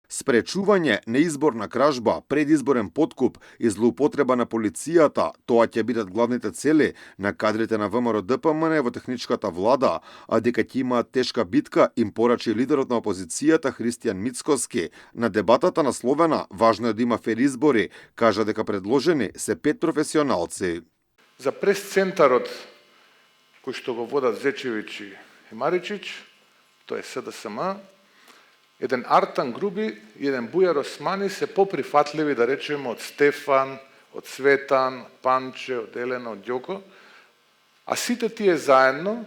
Спречување, неизборна кражба, предизборен подкуп и злоупотреба на полицијата, тоа ќе бидат главните цели на кадрите на ВМРО ДПМН во техничката влада, а дека ќе имаат тешка битка им порачи лидерот на опозицијата Христијан Мицкоски. На дебатата насловена "Важно е да има фер избори", кажа дека предложени се 5 професионалци. За прес-центарот кој што го водат Зечевич и Маричич, тоа е СДСМ, еден Артан Груби и еден Бујар Османи се поприфатливи, да речеме, од Стефан, од Светан, Панче, од Елена, од Ѓоко, а сите тие заедно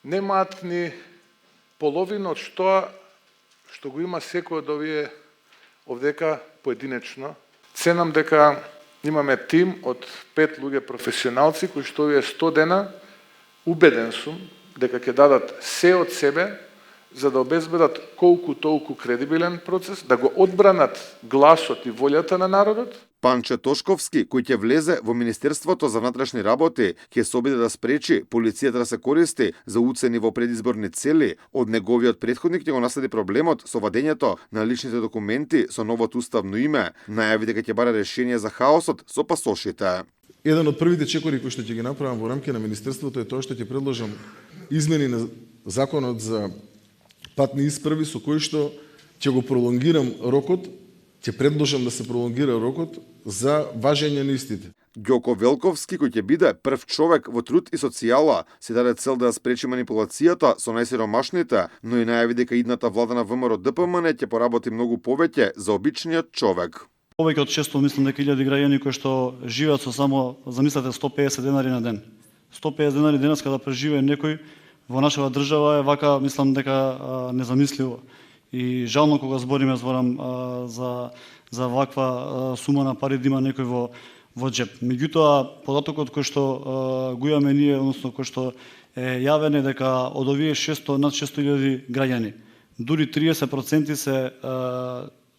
немаат ни половина од што го има секој од овие овдека поединечно. Ценам дека имаме тим од 5 луѓе професионалци кои што овие 100 дена, убеден сум дека ќе дадат се од себе за да обезбедат колку толку кредибилен процес, да го одбранат гласот и волјата на народот. Панче Тошковски, кој ќе влезе во Министерството за внатрешни работи, ќе се обиде да спречи полицијата да се користи за уцени во предизборни цели. Од неговиот претходник ќе го наследи проблемот со вадењето на личните документи со новото уставно име. Најави дека ќе баре решение за хаосот со пасошите. Еден од првите чекори кои што ќе ги направам во рамки на Министерството е тоа што ќе предложам измени на законот за патни исправи со кој што ќе го пролонгирам рокот, ќе предложам да се пролонгира рокот за важење на истите. Ѓоко Велковски, кој ќе биде прв човек во труд и социјала, си даде цел да спречи манипулацијата со најсиромашните, но и најави дека идната влада на ВМРО ДПМН ќе поработи многу повеќе за обичниот човек. Повеќе од 600, мислам дека 1000 граѓани кои што живеат со само, замислете, 150 денари на ден. 150 денари денеска да преживее некој во нашава држава е вака, мислам дека незамисливо. И жално кога збориме за ваква сума на пари да има некој во джеп. Меѓутоа, податокот кој што го имаме ние, односно кој што е јавен е дека од овие над 600.000 граѓани, дури 30% се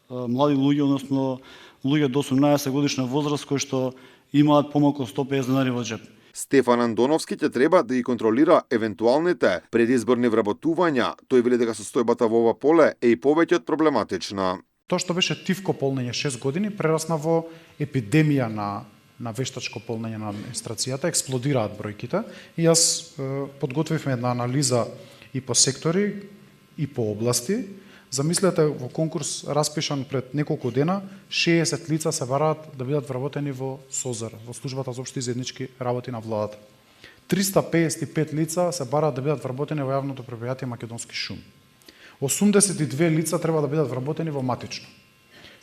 млади луѓе, односно луѓе до 18 годишна возраст кои што имаат помалку 150 денари во джеп. Стефан Андоновски ќе треба да ги контролира евентуалните предизборни вработувања. Тој вели дека состојбата во ова поле е и повеќе од проблематична. Тоа што беше тивко полнење 6 години прерасна во епидемија на вештачко полнење на администрацијата, експлодираат бројките и јас подготвивме една анализа и по сектори и по области. Замислете, во конкурс распишан пред неколку дена, 60 лица се бараат да бидат вработени во СОЗР, во службата за општи заеднички работи на владата. 355 лица се бараат да бидат вработени во јавното предпријатие Македонски шум. 82 лица треба да бидат вработени во Матично.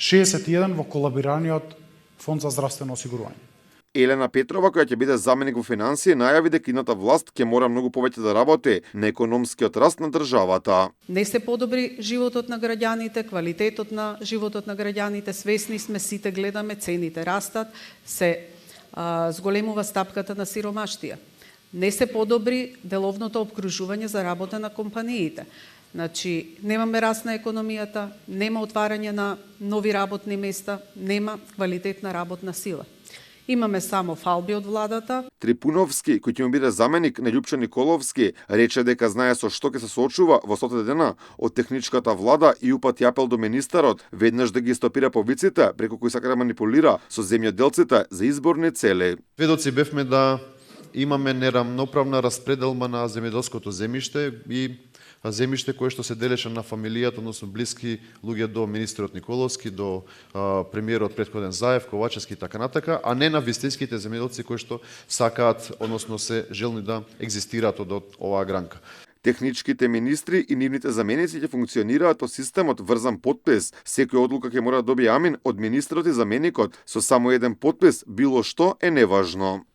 61 во колабираниот Фонд за здравствено осигурување. Елена Петрова, која ќе биде заменик во финансии, најави дека идната власт ќе мора многу повеќе да работи на економскиот раст на државата. Не се подобри животот на граѓаните, квалитетот на животот на граѓаните, свесни сме, сите гледаме, цените растат, се зголемува стапката на сиромаштија. Не се подобри деловното обкружување за работа на компаниите. Значи, немаме раст на економијата, нема отварање на нови работни места, нема квалитетна работна сила. Имаме само фалби од владата. Трипуновски, кој ќе му биде заменик на Љупчо Николовски, рече дека знае со што ќе се соочува во 100 дена од техничката влада и упати апел до министерот веднаш да ги стопира повиците преку кои сака да манипулира со земјоделците за изборни цели. Сведоци бевме да имаме нерамноправна распределба на земјоделското земјиште и земјиште кое што се делеше на фамилијата, односно блиски луѓе до министерот Николовски, до премиерот претходен Заев, Ковачевски и така натака, а не на вистинските земјоделци кои што сакаат, односно се желни да екзистираат од оваа гранка. Техничките министри и нивните заменици ќе функционираат по системот врзан подпис. Секоја одлука ќе мора да добие амин од министрот и заменикот. Со само еден подпис било што е неважно.